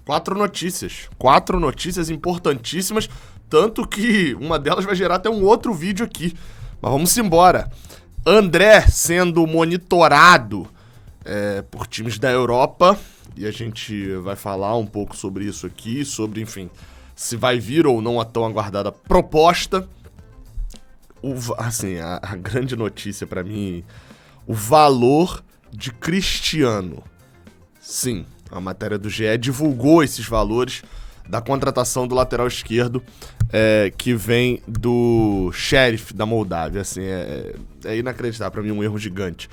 Quatro notícias importantíssimas, tanto que uma delas vai gerar até um outro vídeo aqui. Mas vamos embora. André sendo monitorado por times da Europa, e a gente vai falar um pouco sobre isso aqui, sobre, enfim, se vai vir ou não a tão aguardada proposta. Assim, a grande notícia pra mim, o valor de Cristiano. Sim, a matéria do GE divulgou esses valores da contratação do lateral esquerdo que vem do Sheriff da Moldávia. Assim, é inacreditável, pra mim um erro gigante.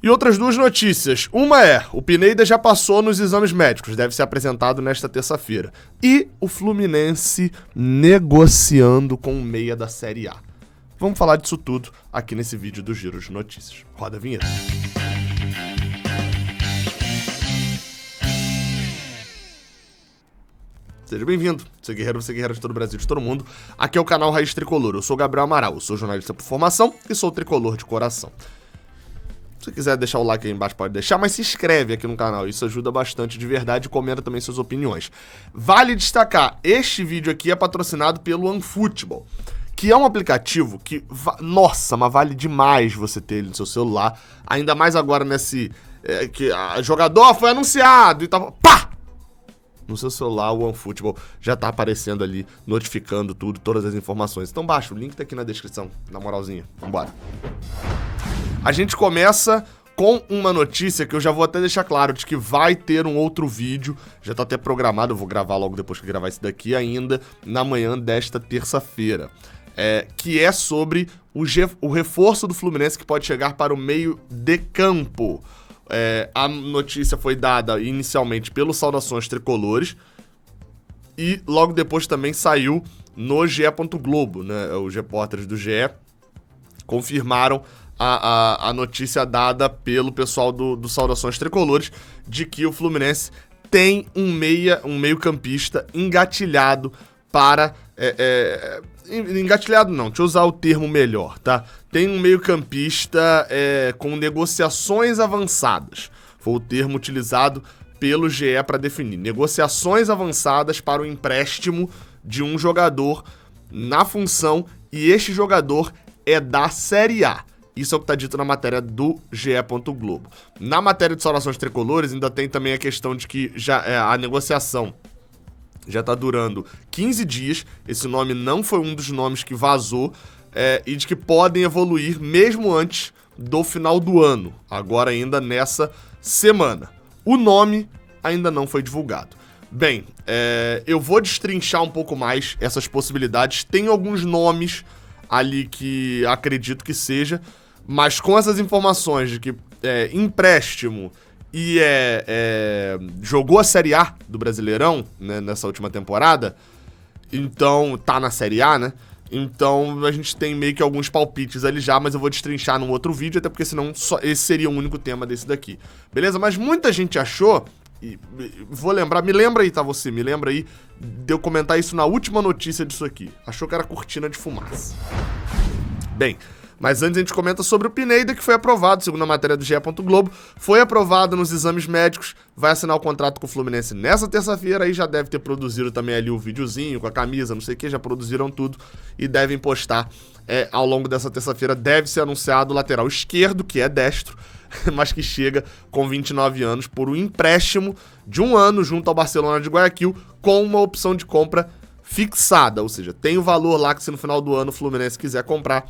E outras duas notícias. Uma o Pineda já passou nos exames médicos, deve ser apresentado nesta terça-feira. E o Fluminense negociando com o meia da Série A. Vamos falar disso tudo aqui nesse vídeo do Giro de Notícias. Roda a vinheta. Seja bem-vindo, você guerreiro de todo o Brasil, de todo mundo. Aqui é o canal Raiz Tricolor, eu sou o Gabriel Amaral, eu sou jornalista por formação e sou tricolor de coração. Se você quiser deixar o like aí embaixo, pode deixar, mas se inscreve aqui no canal, isso ajuda bastante de verdade e comenta também suas opiniões. Vale destacar, este vídeo aqui é patrocinado pelo OneFootball, que é um aplicativo que, nossa, mas vale demais você ter ele no seu celular, ainda mais agora nesse, que a jogador foi anunciado e tal, pá! No seu celular, o OneFootball já tá aparecendo ali, notificando tudo, todas as informações. Então baixa, o link tá aqui na descrição, na moralzinha. Vambora. A gente começa com uma notícia que eu já vou até deixar claro, de que vai ter um outro vídeo, já tá até programado, eu vou gravar logo depois que gravar esse daqui ainda, na manhã desta terça-feira. Que é sobre o reforço do Fluminense que pode chegar para o meio de campo. A notícia foi dada inicialmente pelo Saudações Tricolores e logo depois também saiu no GE. Globo, né? Os repórteres do GE confirmaram a notícia dada pelo pessoal do Saudações Tricolores de que o Fluminense tem um meio-campista engatilhado para... engatilhado não, deixa eu usar o termo melhor, tá? Tem um meio-campista com negociações avançadas. Foi o termo utilizado pelo GE para definir. Negociações avançadas para o empréstimo de um jogador na função, e este jogador é da Série A. Isso é o que está dito na matéria do GE. Globo. Na matéria de Saudações Tricolores ainda tem também a questão de que já a negociação já tá durando 15 dias, esse nome não foi um dos nomes que vazou, e de que podem evoluir mesmo antes do final do ano, agora ainda nessa semana. O nome ainda não foi divulgado. Bem, eu vou destrinchar um pouco mais essas possibilidades, tem alguns nomes ali que acredito que seja, mas com essas informações de que empréstimo e jogou a Série A do Brasileirão, né, nessa última temporada, então tá na Série A, né? Então a gente tem meio que alguns palpites ali já, mas eu vou destrinchar num outro vídeo, até porque senão só esse seria o único tema desse daqui. Beleza? Mas muita gente achou, e vou lembrar, me lembra aí, tá você? Me lembra aí de eu comentar isso na última notícia disso aqui. Achou que era cortina de fumaça. Bem... Mas antes a gente comenta sobre o Pineda, que foi aprovado, segundo a matéria do GE. Globo, foi aprovado nos exames médicos, vai assinar o contrato com o Fluminense nessa terça-feira, aí já deve ter produzido também ali o videozinho com a camisa, não sei o que, já produziram tudo e devem postar ao longo dessa terça-feira. Deve ser anunciado o lateral esquerdo, que é destro, mas que chega com 29 anos por um empréstimo de 1 ano junto ao Barcelona de Guayaquil, com uma opção de compra fixada, ou seja, tem o valor lá que se no final do ano o Fluminense quiser comprar,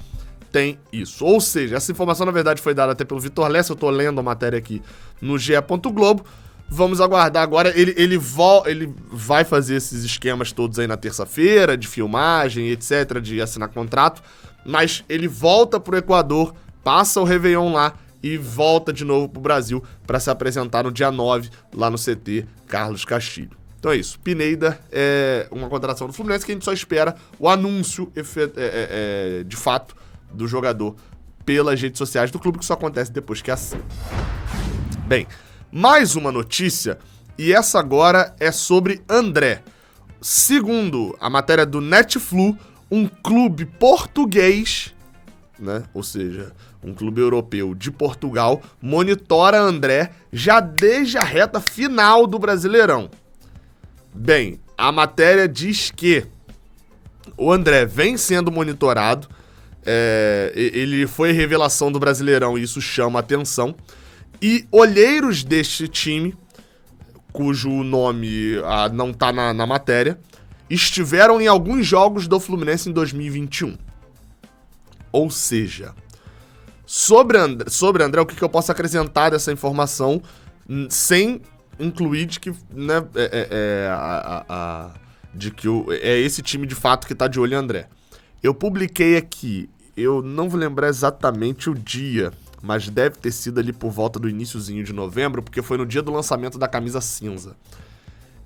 tem isso. Ou seja, essa informação na verdade foi dada até pelo Vitor Lessa, eu tô lendo a matéria aqui no GE. Globo. Vamos aguardar agora, ele vai fazer esses esquemas todos aí na terça-feira, de filmagem, etc, de assinar contrato, mas ele volta pro Equador, passa o Réveillon lá e volta de novo pro Brasil para se apresentar no dia 9 lá no CT Carlos Castilho. Então é isso, Pineda é uma contratação do Fluminense que a gente só espera o anúncio de fato do jogador pelas redes sociais do clube, que só acontece depois que assina. Bem, mais uma notícia, e essa agora é sobre André. Segundo a matéria do Netflu, um clube português, né, ou seja, um clube europeu de Portugal, monitora André já desde a reta final do Brasileirão. Bem, a matéria diz que o André vem sendo monitorado, ele foi revelação do Brasileirão e isso chama atenção, e olheiros deste time, cujo nome não tá na matéria, estiveram em alguns jogos do Fluminense em 2021. Ou seja, sobre André, o que eu posso acrescentar dessa informação sem incluir de que, né, de que é esse time de fato que tá de olho em André. Eu publiquei aqui, eu não vou lembrar exatamente o dia, mas deve ter sido ali por volta do iniciozinho de novembro, porque foi no dia do lançamento da camisa cinza.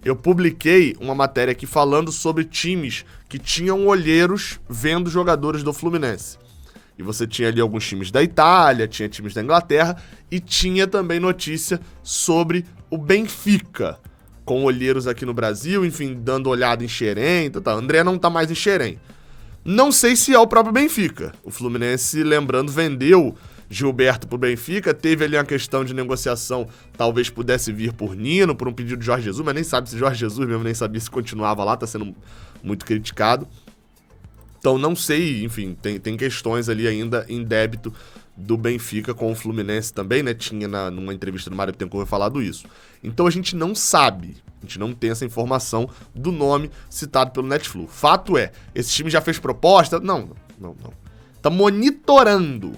Eu publiquei uma matéria aqui falando sobre times que tinham olheiros vendo jogadores do Fluminense. E você tinha ali alguns times da Itália, tinha times da Inglaterra e tinha também notícia sobre o Benfica, com olheiros aqui no Brasil, enfim, dando olhada em Xerém, tá. André não tá mais em Xerém. Não sei se é o próprio Benfica. O Fluminense, lembrando, vendeu Gilberto pro Benfica, teve ali uma questão de negociação, talvez pudesse vir por Nino, por um pedido de Jorge Jesus, mas nem sabe se Jorge Jesus mesmo nem sabia se continuava lá, tá sendo muito criticado. Então não sei, enfim, tem questões ali ainda em débito do Benfica com o Fluminense também, né? Tinha numa entrevista do Mário Bittencourt falado isso. Então a gente não sabe, a gente não tem essa informação do nome citado pelo Netflu. Fato é, esse time já fez proposta? Não. Tá monitorando.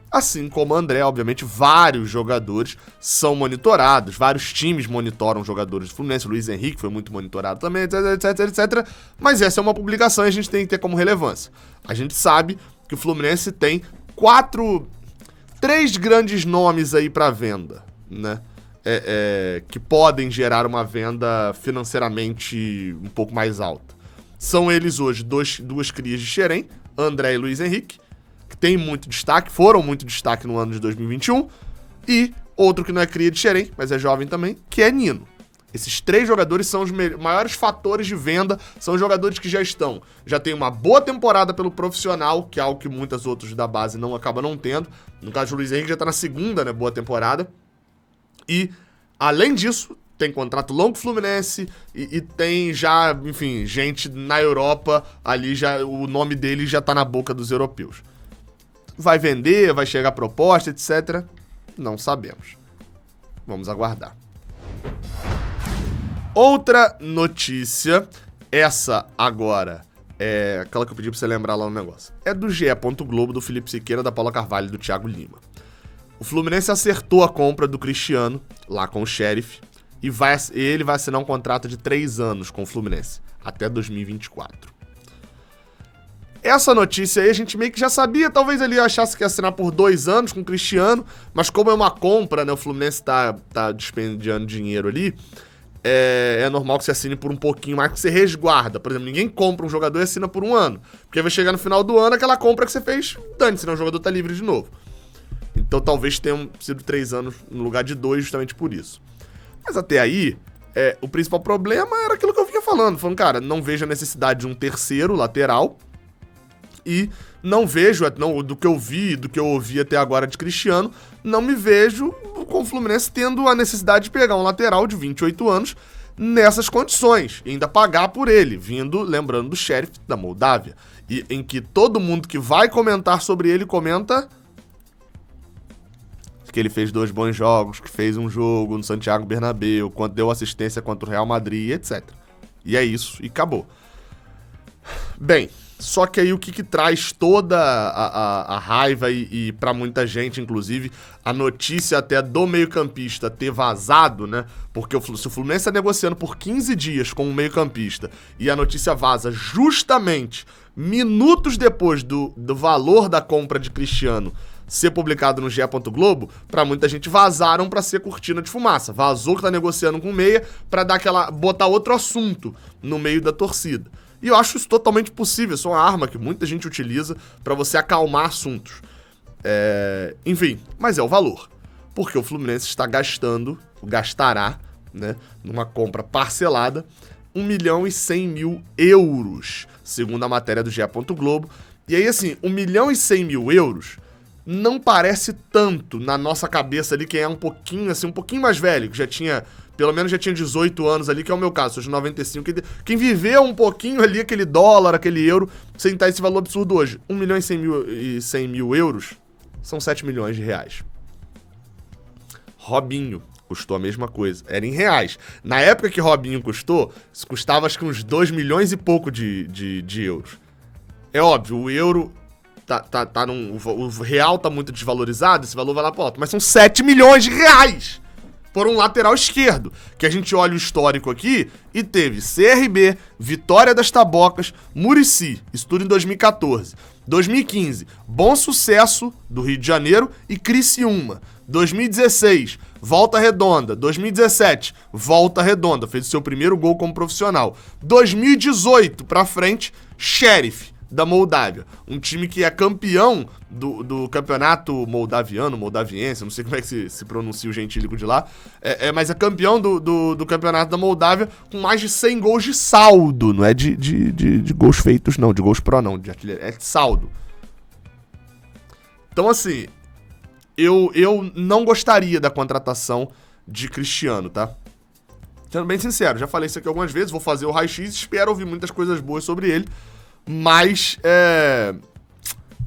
Assim como o André, obviamente, vários jogadores são monitorados, vários times monitoram jogadores do Fluminense, o Luiz Henrique foi muito monitorado também, etc. Mas essa é uma publicação e a gente tem que ter como relevância. A gente sabe que o Fluminense tem 3 grandes nomes aí para venda, né? Que podem gerar uma venda financeiramente um pouco mais alta. São eles hoje duas crias de Xerém, André e Luiz Henrique, que tem muito destaque, foram muito destaque no ano de 2021, e outro que não é cria de Xerém, mas é jovem também, que é Nino. Esses 3 jogadores são os maiores fatores de venda, são jogadores que já tem uma boa temporada pelo profissional, que é algo que muitos outros da base acabam não tendo. No caso do Luiz Henrique já tá na segunda, né, boa temporada. E, além disso, tem contrato longo com o Fluminense e tem já, enfim, gente na Europa, ali já o nome dele já tá na boca dos europeus. Vai vender, vai chegar proposta, etc. Não sabemos. Vamos aguardar. Outra notícia, essa agora, é aquela que eu pedi pra você lembrar lá no negócio. É do GE. Globo, do Felipe Siqueira, da Paula Carvalho e do Thiago Lima. O Fluminense acertou a compra do Cristiano, lá com o Sheriff, e ele vai assinar um contrato de 3 anos com o Fluminense, até 2024. Essa notícia aí a gente meio que já sabia, talvez ele achasse que ia assinar por 2 anos com o Cristiano, mas como é uma compra, né, o Fluminense tá dispendiando dinheiro ali, é normal que você assine por um pouquinho mais, que você resguarda. Por exemplo, ninguém compra um jogador e assina por 1 ano, porque vai chegar no final do ano, aquela compra que você fez, dane-se, senão o jogador tá livre de novo. Então talvez tenham sido 3 anos no lugar de 2, justamente por isso. Mas até aí, o principal problema era aquilo que eu vinha falando, cara, não vejo a necessidade de um terceiro lateral, e não vejo, do que eu vi, do que eu ouvi até agora de Cristiano, não me vejo com o Fluminense tendo a necessidade de pegar um lateral de 28 anos nessas condições, e ainda pagar por ele, lembrando do Sheriff da Moldávia, e em que todo mundo que vai comentar sobre ele comenta que ele fez 2 bons jogos, que fez um jogo no Santiago Bernabéu, quando deu assistência contra o Real Madrid, etc. E é isso, e acabou. Bem, só que aí o que traz toda a raiva e pra muita gente, inclusive, a notícia até do meio-campista ter vazado, né? Porque se o Fluminense tá negociando por 15 dias com o meio-campista e a notícia vaza justamente minutos depois do valor da compra de Cristiano ser publicado no GE. Globo, pra muita gente vazaram pra ser cortina de fumaça. Vazou que tá negociando com o meia pra botar outro assunto no meio da torcida. E eu acho isso totalmente possível, isso é uma arma que muita gente utiliza pra você acalmar assuntos. Enfim, mas é o valor. Porque o Fluminense gastará, né, numa compra parcelada, 1.100.000 euros, segundo a matéria do GE. Globo. E aí, assim, 1.100.000 euros não parece tanto na nossa cabeça ali, quem é um pouquinho, assim, um pouquinho mais velho, que já tinha, pelo menos já tinha 18 anos ali, que é o meu caso, sou de 95, quem viveu um pouquinho ali, aquele dólar, aquele euro, sem estar esse valor absurdo hoje, 1 milhão e 100 mil euros, são 7 milhões de reais. Robinho custou a mesma coisa, era em reais. Na época que Robinho custou, isso custava acho que uns 2 milhões e pouco de euros. É óbvio, o euro... o real tá muito desvalorizado, esse valor vai lá pro alto. Mas são 7 milhões de reais por um lateral esquerdo. Que a gente olha o histórico aqui e teve CRB, Vitória das Tabocas, Muricy, isso tudo em 2014. 2015, Bom Sucesso, do Rio de Janeiro, e Criciúma. 2016, Volta Redonda. 2017, Volta Redonda, fez o seu primeiro gol como profissional. 2018 pra frente, Sheriff, da Moldávia, um time que é campeão do campeonato moldaviense, não sei como é que se pronuncia o gentílico de lá, mas é campeão do campeonato da Moldávia com mais de 100 gols de saldo, não é de gols feitos não, de gols pró não, de artilharia, é de saldo. Então assim, eu não gostaria da contratação de Cristiano, tá? Sendo bem sincero, já falei isso aqui algumas vezes, vou fazer o raio-x, espero ouvir muitas coisas boas sobre ele, mas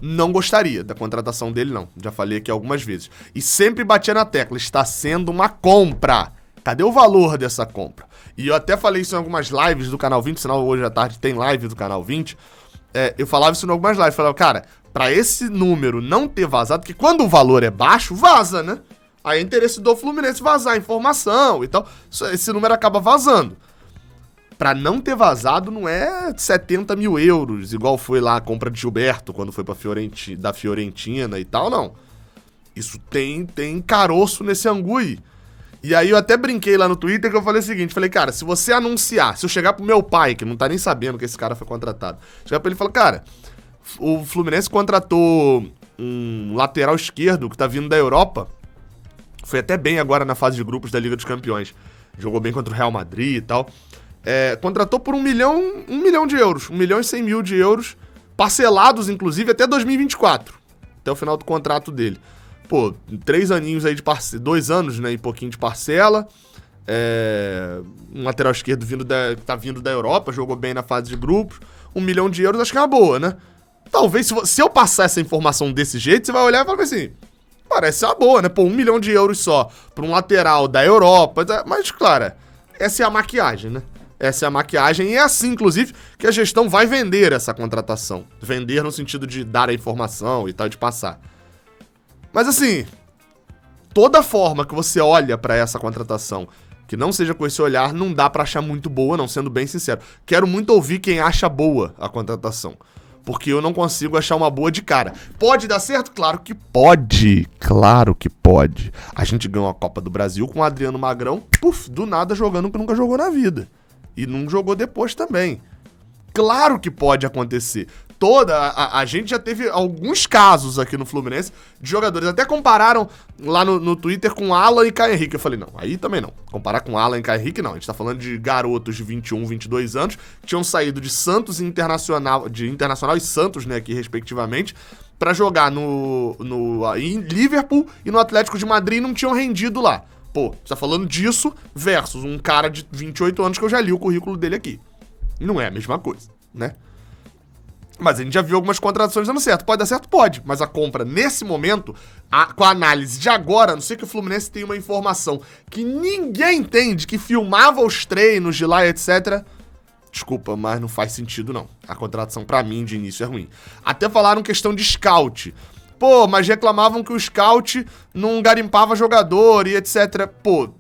não gostaria da contratação dele, não. Já falei aqui algumas vezes. E sempre batia na tecla, está sendo uma compra. Cadê o valor dessa compra? E eu até falei isso em algumas lives do Canal 20, senão hoje à tarde tem live do Canal 20. Eu falava isso em algumas lives, falava, cara, pra esse número não ter vazado, porque quando o valor é baixo, vaza, né? Aí é interesse do Fluminense vazar informação e tal. Esse número acaba vazando. Pra não ter vazado, não é 70 mil euros, igual foi lá a compra de Gilberto, quando foi da Fiorentina e tal, não. Isso tem caroço nesse angu aí. E aí eu até brinquei lá no Twitter que eu falei o seguinte, falei, cara, se você anunciar, se eu chegar pro meu pai, que não tá nem sabendo que esse cara foi contratado, chegar pra ele e falar, cara, o Fluminense contratou um lateral esquerdo que tá vindo da Europa, foi até bem agora na fase de grupos da Liga dos Campeões, jogou bem contra o Real Madrid e tal, contratou por 1 milhão de euros, 1 milhão e 100 mil de euros, parcelados, inclusive, até 2024, até o final do contrato dele. Pô, 3 aninhos aí de 2 anos, né, e pouquinho de parcela, um lateral esquerdo tá vindo da Europa, jogou bem na fase de grupos, 1 milhão de euros, acho que é uma boa, né? Talvez, se eu passar essa informação desse jeito, você vai olhar e falar assim, parece uma boa, né? Pô, 1 milhão de euros só pra um lateral da Europa, mas, claro, essa é a maquiagem, né? Essa é a maquiagem e é assim, inclusive, que a gestão vai vender essa contratação. Vender no sentido de dar a informação e tal, de passar. Mas assim, toda forma que você olha pra essa contratação, que não seja com esse olhar, não dá pra achar muito boa, não, sendo bem sincero. Quero muito ouvir quem acha boa a contratação. Porque eu não consigo achar uma boa de cara. Pode dar certo? Claro que pode. Claro que pode. A gente ganhou a Copa do Brasil com o Adriano Magrão, do nada jogando o que nunca jogou na vida. E não jogou depois também. Claro que pode acontecer. A gente já teve alguns casos aqui no Fluminense de jogadores. Até compararam lá no Twitter com Alan e Caio Henrique. Eu falei, não, aí também não. Comparar com Alan e Caio Henrique, não. A gente tá falando de garotos de 21, 22 anos que tinham saído de Santos e Internacional e Santos, né, aqui respectivamente, pra jogar em Liverpool e no Atlético de Madrid e não tinham rendido lá. Pô, você tá falando disso versus um cara de 28 anos que eu já li o currículo dele aqui. Não é a mesma coisa, né? Mas a gente já viu algumas contratações dando certo. Pode dar certo? Pode. Mas a compra, nesse momento, com a análise de agora, a não ser que o Fluminense tenha uma informação que ninguém entende, que filmava os treinos de lá, etc. Desculpa, mas não faz sentido, não. A contratação, pra mim, de início é ruim. Até falaram questão de scout. Pô, mas reclamavam que o scout não garimpava jogador e etc. Pô,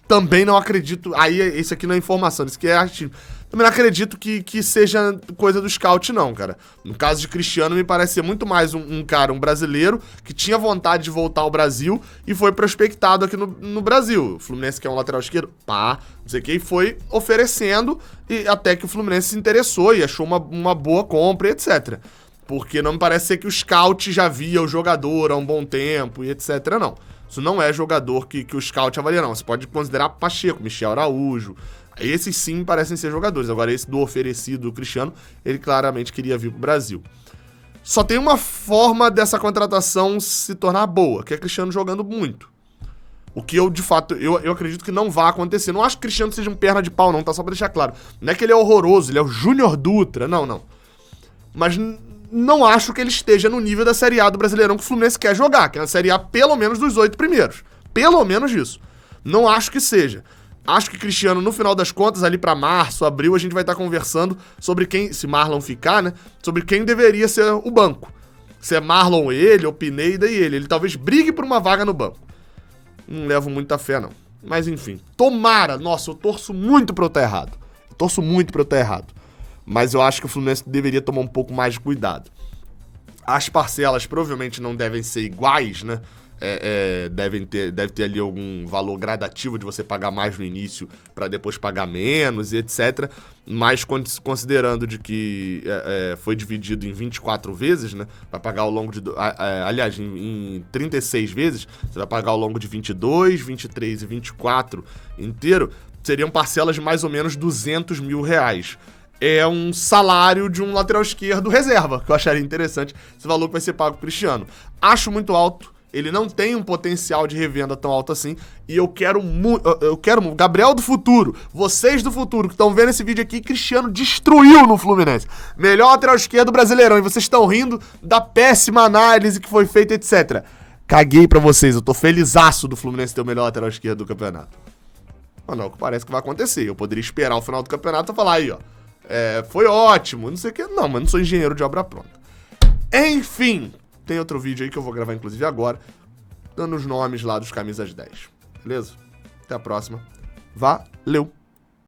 também não acredito. Aí, esse aqui não é informação, isso aqui é artigo. Também não acredito que seja coisa do scout, não, cara. No caso de Cristiano, me parece ser muito mais um brasileiro que tinha vontade de voltar ao Brasil e foi prospectado aqui no Brasil. O Fluminense, que é um lateral esquerdo, não sei o que, e foi oferecendo e até que o Fluminense se interessou e achou uma boa compra e etc. Porque não me parece ser que o scout já via o jogador há um bom tempo e etc, não. Isso não é jogador que o scout avalia, não. Você pode considerar Pacheco, Michel Araújo. Esses sim parecem ser jogadores. Agora esse do oferecido do Cristiano, ele claramente queria vir pro Brasil. Só tem uma forma dessa contratação se tornar boa, que é Cristiano jogando muito. O que eu, de fato, eu acredito que não vai acontecer. Não acho que o Cristiano seja um perna de pau, não, tá? Só pra deixar claro. Não é que ele é horroroso, ele é o Júnior Dutra, não. Mas não acho que ele esteja no nível da Série A do Brasileirão que o Fluminense quer jogar, que é a Série A pelo menos dos 8 primeiros. Pelo menos isso. Não acho que seja. Acho que Cristiano, no final das contas, ali pra março, abril, a gente vai estar conversando sobre quem, se Marlon ficar, né? Sobre quem deveria ser o banco. Se é Marlon ele, ou Pineda e ele. Ele talvez brigue por uma vaga no banco. Não levo muita fé, não. Mas enfim, tomara. Nossa, eu torço muito pra eu estar errado. Mas eu acho que o Fluminense deveria tomar um pouco mais de cuidado. As parcelas provavelmente não devem ser iguais, né? Deve ter ali algum valor gradativo de você pagar mais no início para depois pagar menos e etc. Mas considerando de que foi dividido em 24 vezes, né? Vai pagar ao longo de... aliás, em 36 vezes, você vai pagar ao longo de 22, 23 e 24 inteiro, seriam parcelas de mais ou menos R$200 mil. É um salário de um lateral esquerdo reserva, que eu acharia interessante esse valor que vai ser pago pro Cristiano. Acho muito alto. Ele não tem um potencial de revenda tão alto assim. E eu quero muito... Gabriel do futuro, vocês do futuro que estão vendo esse vídeo aqui, Cristiano destruiu no Fluminense. Melhor lateral esquerdo brasileirão. E vocês estão rindo da péssima análise que foi feita, etc. Caguei pra vocês. Eu tô felizaço do Fluminense ter o melhor lateral esquerdo do campeonato. Mas não, o que parece que vai acontecer. Eu poderia esperar o final do campeonato e falar aí, ó. Foi ótimo, não sei o que. Não, mas não sou engenheiro de obra pronta. Enfim... Tem outro vídeo aí que eu vou gravar, inclusive, agora, dando os nomes lá dos camisas 10. Beleza? Até a próxima. Valeu!